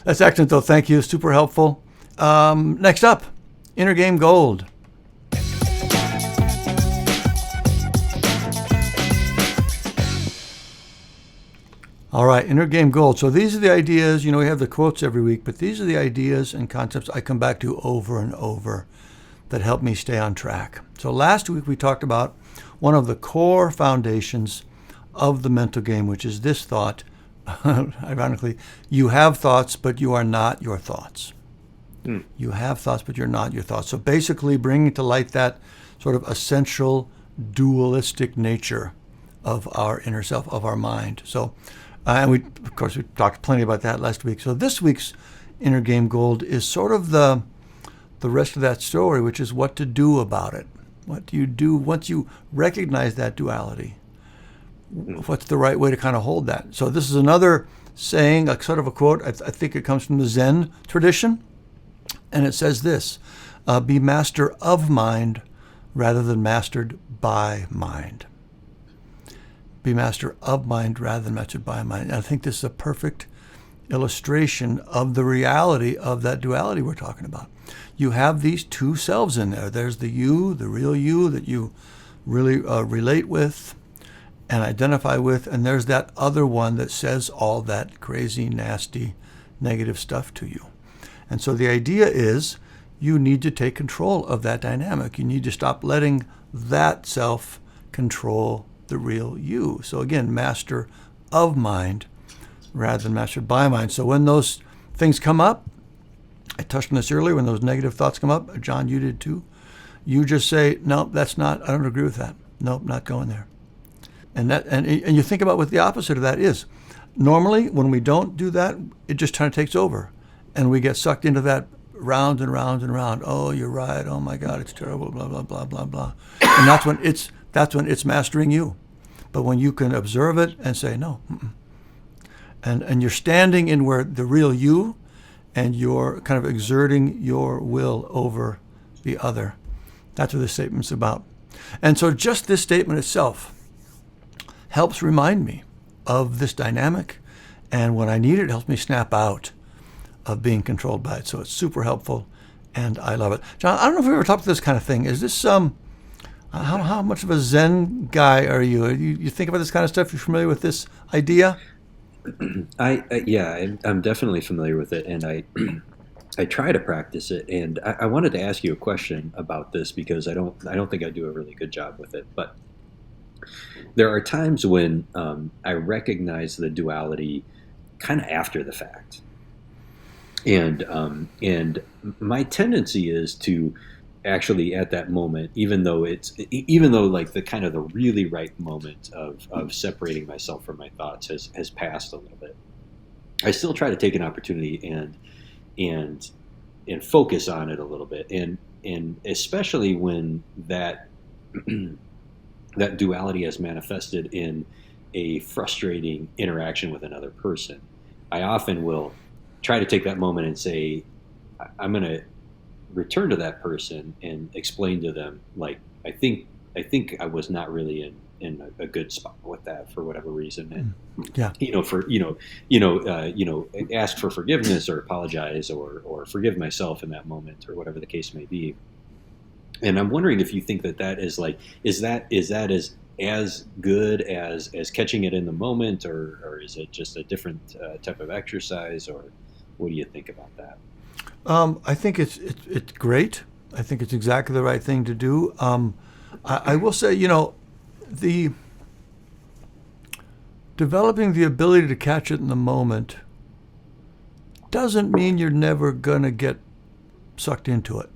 That's excellent, though. Thank you. Super helpful. Next up, Inner Game Gold. All right, Inner Game Gold. So these are the ideas, we have the quotes every week, but these are the ideas and concepts I come back to over and over that help me stay on track. So last week we talked about one of the core foundations of the mental game, which is this thought. Ironically, you have thoughts, but you are not your thoughts. Hmm. You have thoughts, but you're not your thoughts. So basically bringing to light that sort of essential dualistic nature of our inner self, of our mind. So, and of course, we talked plenty about that last week. So this week's Inner Game Gold is sort of the rest of that story, which is what to do about it. What do you do once you recognize that duality? What's the right way to kind of hold that? So this is another saying, a sort of a quote. I think it comes from the Zen tradition. And it says this, be master of mind rather than mastered by mind. Be master of mind rather than mastered by mind. And I think this is a perfect illustration of the reality of that duality we're talking about. You have these two selves in there. There's the you, the real you that you really relate with and identify with, and there's that other one that says all that crazy, nasty, negative stuff to you. And so the idea is you need to take control of that dynamic. You need to stop letting that self control the real you. So again, master of mind rather than mastered by mind. So when those things come up, I touched on this earlier, when those negative thoughts come up, John, you did too, you just say, nope, that's not, I don't agree with that. Nope, not going there. And you think about what the opposite of that is. Normally, when we don't do that, it just kind of takes over. And we get sucked into that round and round and round. Oh, you're right. Oh my God, it's terrible. Blah blah blah blah blah. And that's when it's mastering you. But when you can observe it and say no, and you're standing in where the real you, and you're kind of exerting your will over the other. That's what this statement's about. And so just this statement itself helps remind me of this dynamic, and when I need it, it helps me snap out of being controlled by it. So it's super helpful, and I love it. John, I don't know if we ever talked about this kind of thing. Is this how much of a Zen guy are you? You think about this kind of stuff? You're familiar with this idea? Yeah, I'm definitely familiar with it, and I I try to practice it. And I wanted to ask you a question about this because I don't think I do a really good job with it. But there are times when I recognize the duality kind of after the fact, and my tendency is to actually at that moment, even though like the kind of the really right moment of separating myself from my thoughts has passed a little bit, I still try to take an opportunity and focus on it a little bit, and especially when that that duality has manifested in a frustrating interaction with another person. I often will try to take that moment and say, I'm going to return to that person and explain to them, like, I think I was not really in a good spot with that for whatever reason, and Yeah. ask for forgiveness or apologize or forgive myself in that moment or whatever the case may be. And I'm wondering if you think that is that as good as catching it in the moment, or is it just a different type of exercise, or what do you think about that? I think it's great. I think it's exactly the right thing to do. I will say, the developing the ability to catch it in the moment doesn't mean you're never gonna get sucked into it.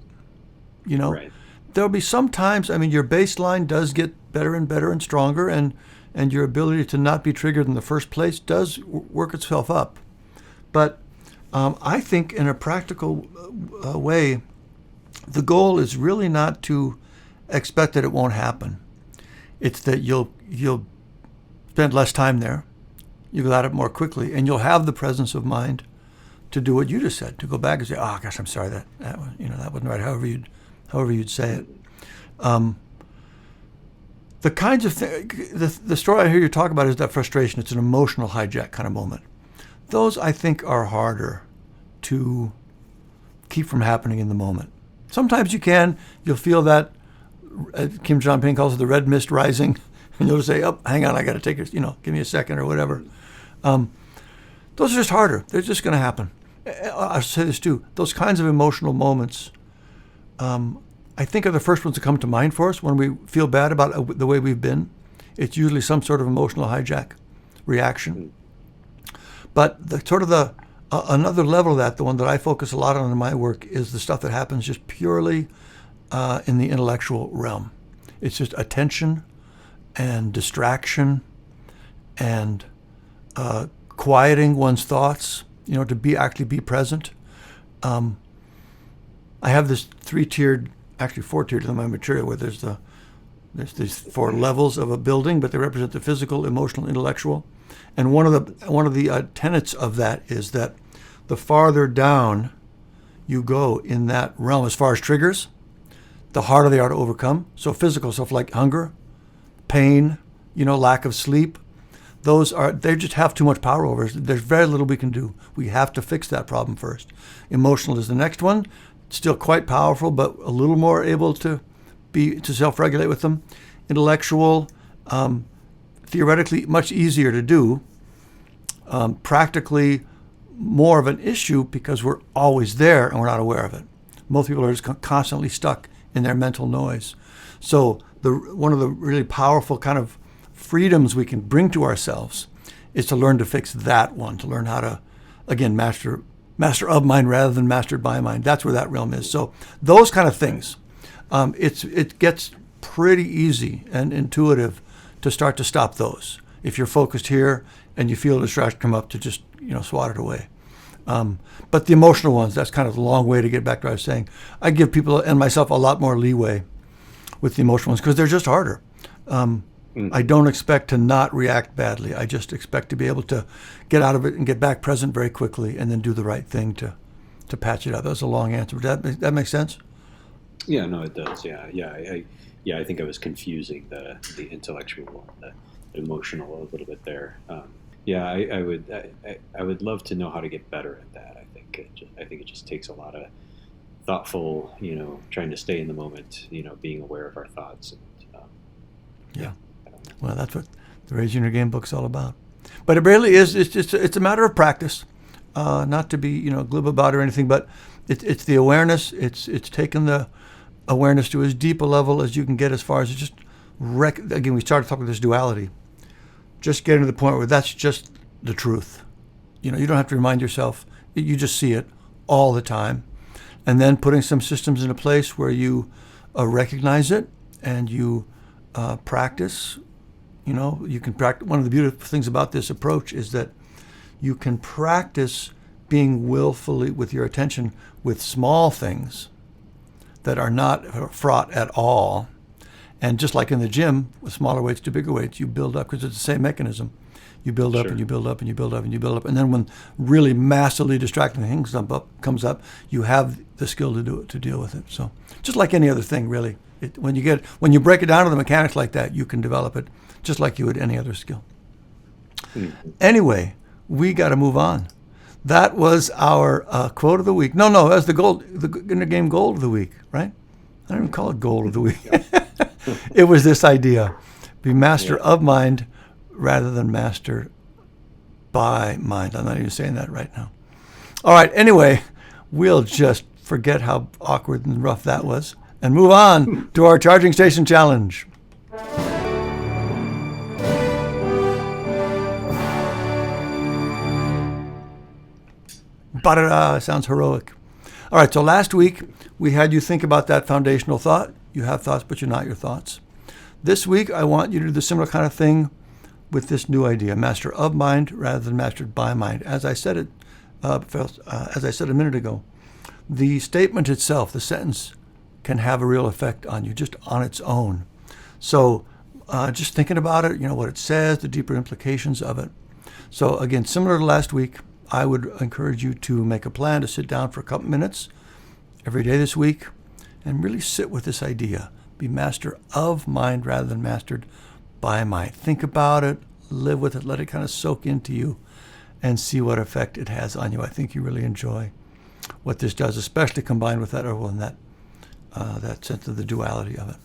Right. There'll be some times. I mean, your baseline does get better and better and stronger, and your ability to not be triggered in the first place does work itself up. But I think in a practical way, the goal is really not to expect that it won't happen. It's that you'll spend less time there. You get out of it more quickly, and you'll have the presence of mind to do what you just said, to go back and say, "Oh gosh, I'm sorry that wasn't right." However you'd say it. The kinds of the story I hear you talk about is that frustration. It's an emotional hijack kind of moment. Those I think are harder to keep from happening in the moment. Sometimes you can. You'll feel that Kim Jong-un calls it the red mist rising, and you'll just say, "Oh, hang on, I got to take it. Give me a second or whatever." Those are just harder. They're just going to happen. I'll say this too. Those kinds of emotional moments, I think, are the first ones to come to mind for us when we feel bad about the way we've been. It's usually some sort of emotional hijack reaction. But another level of that, the one that I focus a lot on in my work, is the stuff that happens just purely in the intellectual realm. It's just attention and distraction and quieting one's thoughts, to actually be present. I have this actually four-tiered in my material, where there's these four levels of a building, but they represent the physical, emotional, intellectual. And one of the tenets of that is that the farther down you go in that realm, as far as triggers, the harder they are to overcome. So physical stuff like hunger, pain, lack of sleep, they just have too much power over us. There's very little we can do. We have to fix that problem first. Emotional is the next one. Still quite powerful, but a little more able to self-regulate with them. Intellectual, theoretically much easier to do. Practically more of an issue because we're always there and we're not aware of it. Most people are just constantly stuck in their mental noise. So one of the really powerful kind of freedoms we can bring to ourselves is to learn to fix that one, to learn how to, again, master of mind rather than mastered by mind. That's where that realm is. So those kind of things, it gets pretty easy and intuitive to start to stop those. If you're focused here and you feel a distraction come up, to just swat it away. But the emotional ones, that's kind of the long way to get back to what I was saying. I give people and myself a lot more leeway with the emotional ones because they're just harder. I don't expect to not react badly. I just expect to be able to get out of it and get back present very quickly, and then do the right thing to patch it up. That's a long answer. Does that make sense? Yeah, no, it does. I think I was confusing the intellectual and the emotional a little bit there. I would love to know how to get better at that. I think it just takes a lot of thoughtful, trying to stay in the moment, being aware of our thoughts. And, yeah. Well, that's what the Raising Your Game book's all about. But it really is. It's a matter of practice, not to be glib about it or anything. But it's the awareness. It's taking the awareness to as deep a level as you can get, as far as just again. We started talking about this duality. Just getting to the point where that's just the truth. You don't have to remind yourself. You just see it all the time, and then putting some systems into place where you recognize it and you practice. You can practice. One of the beautiful things about this approach is that you can practice being willfully with your attention with small things that are not fraught at all. And just like in the gym, with smaller weights to bigger weights, you build up, because it's the same mechanism. You build up, sure. And you build up and you build up and you build up. And then when really massively distracting things comes up, you have the skill to deal with it. So just like any other thing, really. When you break it down to the mechanics like that, you can develop it just like you would any other skill. Mm-hmm. Anyway, we got to move on. That was our quote of the week. No, that was the Inner Game goal of the week, right? I don't even call it goal of the week. It was this idea: be master of mind rather than master by mind. I'm not even saying that right now. All right. Anyway, we'll just forget how awkward and rough that was and move on to our charging station challenge. Ba-da-da, sounds heroic. All right, so last week we had you think about that foundational thought. You have thoughts, but you're not your thoughts. This week I want you to do the similar kind of thing with this new idea: master of mind rather than mastered by mind. As I said a minute ago, the statement itself, the sentence, can have a real effect on you just on its own. So just thinking about it, what it says, the deeper implications of it. So again, similar to last week, I would encourage you to make a plan to sit down for a couple minutes every day this week and really sit with this idea. Be master of mind rather than mastered by mind. Think about it, live with it, let it kind of soak into you and see what effect it has on you. I think you really enjoy what this does, especially combined with that that sense of the duality of it.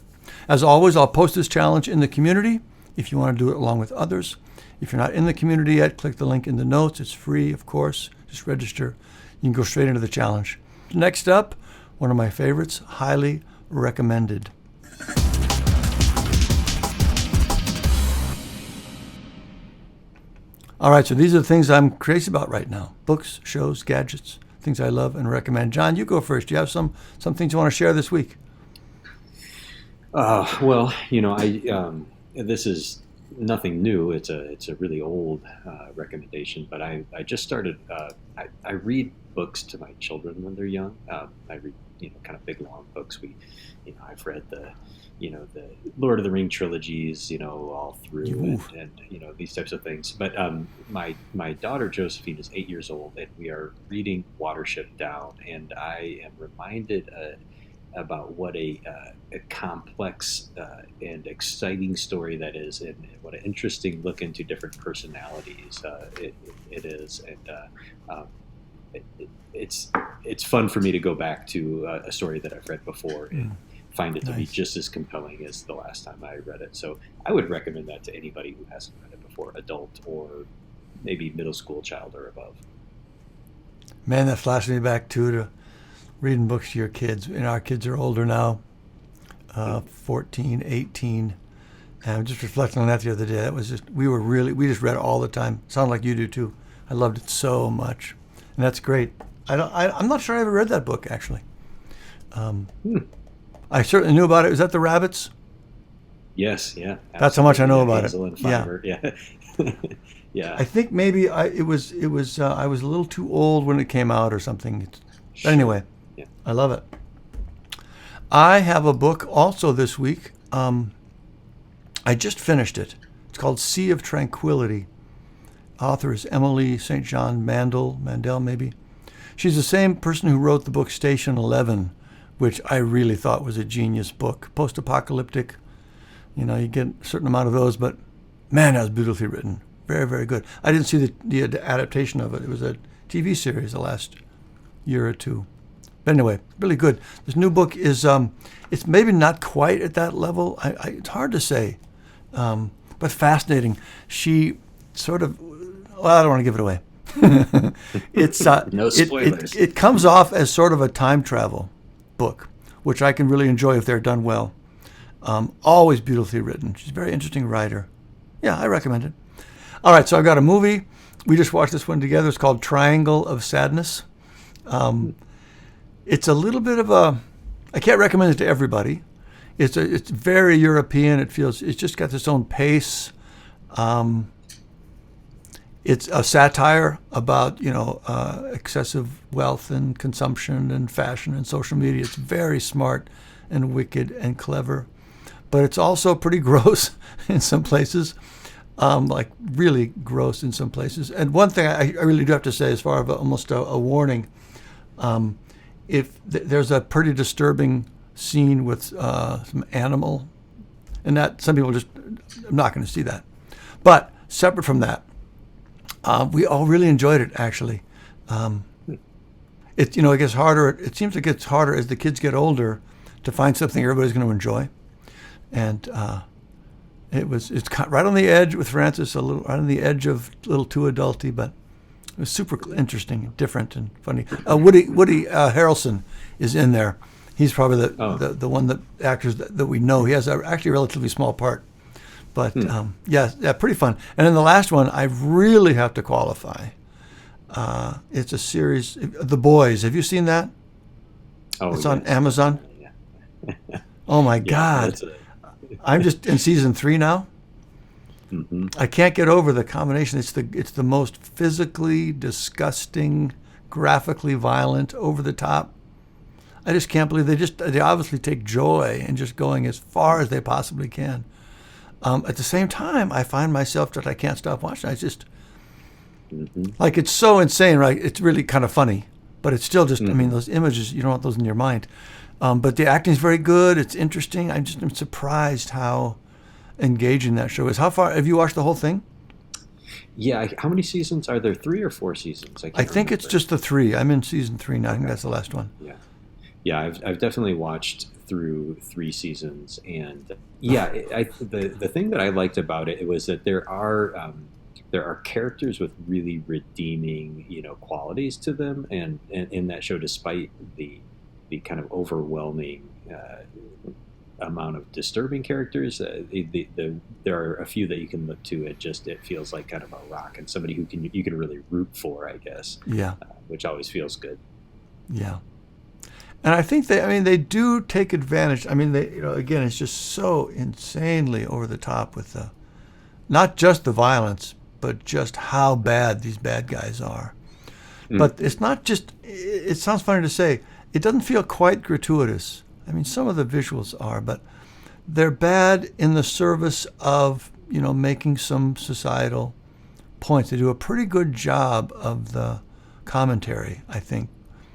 As always, I'll post this challenge in the community if you want to do it along with others. If you're not in the community yet, click the link in the notes. It's free, of course. Just register. You can go straight into the challenge. Next up, one of my favorites, highly recommended. All right, so these are the things I'm crazy about right now. Books, shows, gadgets, things I love and recommend. John, you go first. Do you have some things you want to share this week? Well, this is nothing new. It's a really old recommendation, but I just started. I read books to my children when they're young. I read kind of big long books. I've read the Lord of the Ring trilogies, all through, and these types of things. But my daughter Josephine is 8 years old, and we are reading Watership down, and I am reminded about what a complex and exciting story that is, and what an interesting look into different personalities it is, and it's fun for me to go back to a story that I've read before and find it to be just as compelling as the last time I read it. So I would recommend that to anybody who hasn't read it before, adult or maybe middle school child or above. Man, that flashed me back to reading books to your kids. Our kids are older now, 14, 18. And I'm just reflecting on that the other day. That was just, we just read it all the time. Sound like you do too. I loved it so much. And that's great. I'm not sure I ever read that book, actually. I certainly knew about it. Was that the rabbits? Yes, yeah. Absolutely. That's how much I know about Hazel it. And Fiber. Yeah. Yeah. I think maybe I was a little too old when it came out or something. But anyway, yeah. I love it. I have a book also this week. I just finished it. It's called Sea of Tranquility. Author is Emily St. John Mandel maybe. She's the same person who wrote the book Station 11, which I really thought was a genius book. Post-apocalyptic, you get a certain amount of those, but man, that was beautifully written. Very, very good. I didn't see the adaptation of it. It was a TV series the last year or two. But anyway, really good. This new book is, it's maybe not quite at that level. It's hard to say, but fascinating. She sort of, well, I don't want to give it away. It's no spoilers. It comes off as sort of a time travel book, which I can really enjoy if they're done well. Always beautifully written. She's a very interesting writer. Yeah, I recommend it. All right, so I've got a movie. We just watched this one together. It's called Triangle of Sadness. It's a little bit of I can't recommend it to everybody. It's very European. It's just got its own pace. It's a satire about, excessive wealth and consumption and fashion and social media. It's very smart and wicked and clever, but it's also pretty gross in some places, like really gross in some places. And one thing I really do have to say, as far as almost a warning, if there's a pretty disturbing scene with some animal, and that some people I'm not going to see that. But separate from that, we all really enjoyed it, actually. It gets harder. It seems it gets harder as the kids get older to find something everybody's going to enjoy. And it's right on the edge with Francis, right on the edge of a little too adulty, but it was super interesting, different, and funny. Woody Harrelson is in there. He's probably the one that actors that we know. He has actually a relatively small part. But yeah, pretty fun. And then the last one, I really have to qualify. It's a series, The Boys. Have you seen that? Oh, it's on Amazon. Yeah. Oh my God! I'm just in season 3 now. Mm-hmm. I can't get over the combination. It's the most physically disgusting, graphically violent, over the top. I just can't believe they obviously take joy in just going as far as they possibly can. At the same time, I find myself that I can't stop watching. Hmm. Like, it's so insane, right? It's really kind of funny, but it's still just, I mean, those images, you don't want those in your mind. But the acting is very good. It's interesting. I'm surprised how engaging that show is. How far have you watched the whole thing? Yeah. How many seasons are there? 3 or 4 seasons? I I can't think it's remember. just the three. I'm in season 3 now. I think Okay. that's the last one. Yeah. Yeah, I've definitely watched through 3 seasons, and yeah, the thing that I liked about it was that there are characters with really redeeming, qualities to them, and in that show, despite the kind of overwhelming amount of disturbing characters, there are a few that you can look to. It feels like kind of a rock and somebody who you can really root for, I guess, Yeah, which always feels good. yeah. And I think they do take advantage. I mean, again, it's just so insanely over the top with not just the violence, but just how bad these bad guys are. Mm. But it's not just, it sounds funny to say, it doesn't feel quite gratuitous. I mean, some of the visuals are, but they're bad in the service of, making some societal points. They do a pretty good job of the commentary, I think,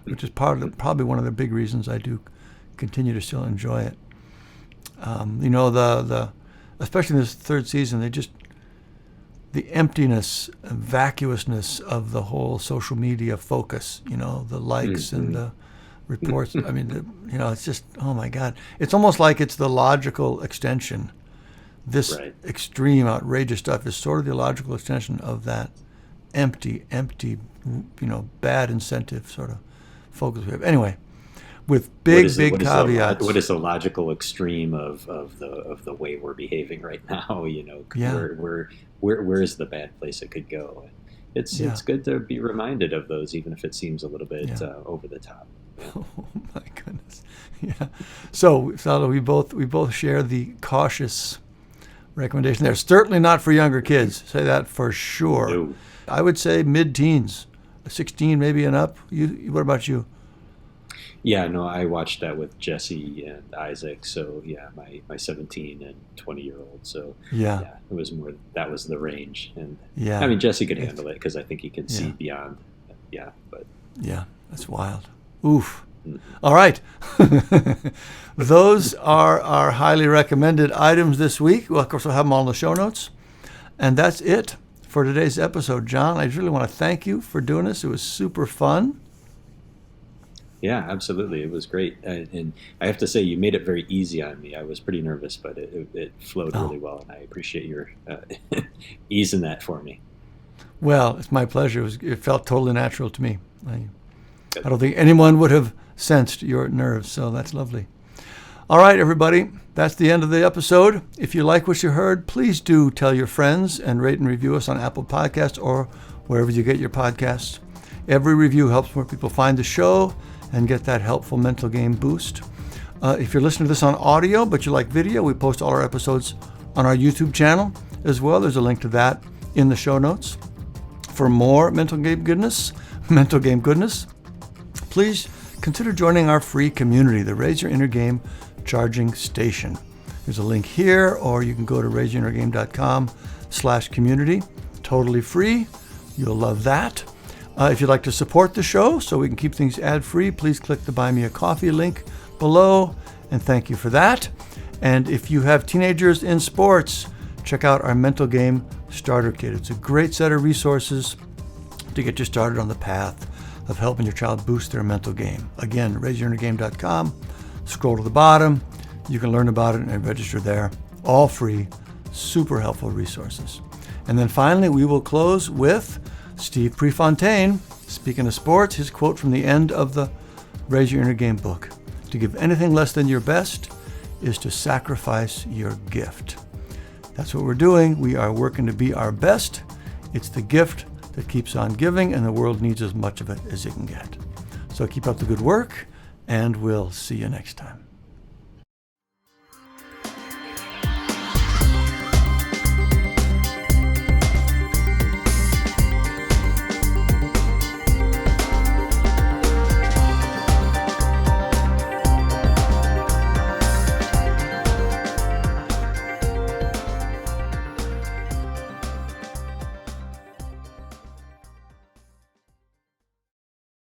which is probably one of the big reasons I do continue to still enjoy it. The especially in this third season, the emptiness, vacuousness of the whole social media focus. The likes and Hmm. the reports. I mean, it's just, oh my God, it's almost like it's the logical extension. This Right. extreme, outrageous stuff is sort of the logical extension of that empty, bad incentive sort of focus we have. Anyway, with big caveats. What is the logical extreme of the way we're behaving right now? Yeah, Where is the bad place it could go? yeah, It's good to be reminded of those, even if it seems a little bit yeah. over the top. Yeah. Oh my goodness. Yeah. So, Salo, we both share the cautious recommendation there. Certainly not for younger kids. Say that for sure. No. I would say mid-teens, 16 maybe and up. What about you? Yeah, no, I watched that with Jesse and Isaac. So yeah, my 17 and 20-year-old. So Yeah, yeah, it was more that was the range, and I yeah, mean Jesse could it's, handle it because I think he can yeah, see beyond. Yeah, but yeah. That's wild. Oof. mm, All right. Those are our highly recommended items this week. Well, of course, we'll have them all in the show notes. And that's it for today's episode. John, I really want to thank you for doing this. It was super fun. yeah, absolutely, it was great, and I have to say you made it very easy on me. I was pretty nervous, but it flowed Oh, really well, and I appreciate your easing that for me. well, it's my pleasure. It felt totally natural to me. I Good. don't think anyone would have sensed your nerves, so that's lovely. All right, everybody, that's the end of the episode. If you like what you heard, please do tell your friends and rate and review us on Apple Podcasts or wherever you get your podcasts. Every review helps more people find the show and get that helpful mental game boost. If you're listening to this on audio but you like video, we post all our episodes on our YouTube channel as well. There's a link to that in the show notes. For more mental game goodness, please consider joining our free community, the Raise Your Inner Game Charging Station. There's a link here, or you can go to raiseyourinnergame.com/community. Totally free. You'll love that. If you'd like to support the show so we can keep things ad-free, please click the Buy Me a Coffee link below, and thank you for that. And if you have teenagers in sports, check out our Mental Game Starter Kit. It's a great set of resources to get you started on the path of helping your child boost their mental game. Again, raiseyourinnergame.com. Scroll to the bottom. You can learn about it and register there. All free, super helpful resources. And then finally, we will close with Steve Prefontaine. Speaking of sports, his quote from the end of the Raise Your Inner Game book. To give anything less than your best is to sacrifice your gift. That's what we're doing. We are working to be our best. It's the gift that keeps on giving, and the world needs as much of it as it can get. So keep up the good work, and we'll see you next time.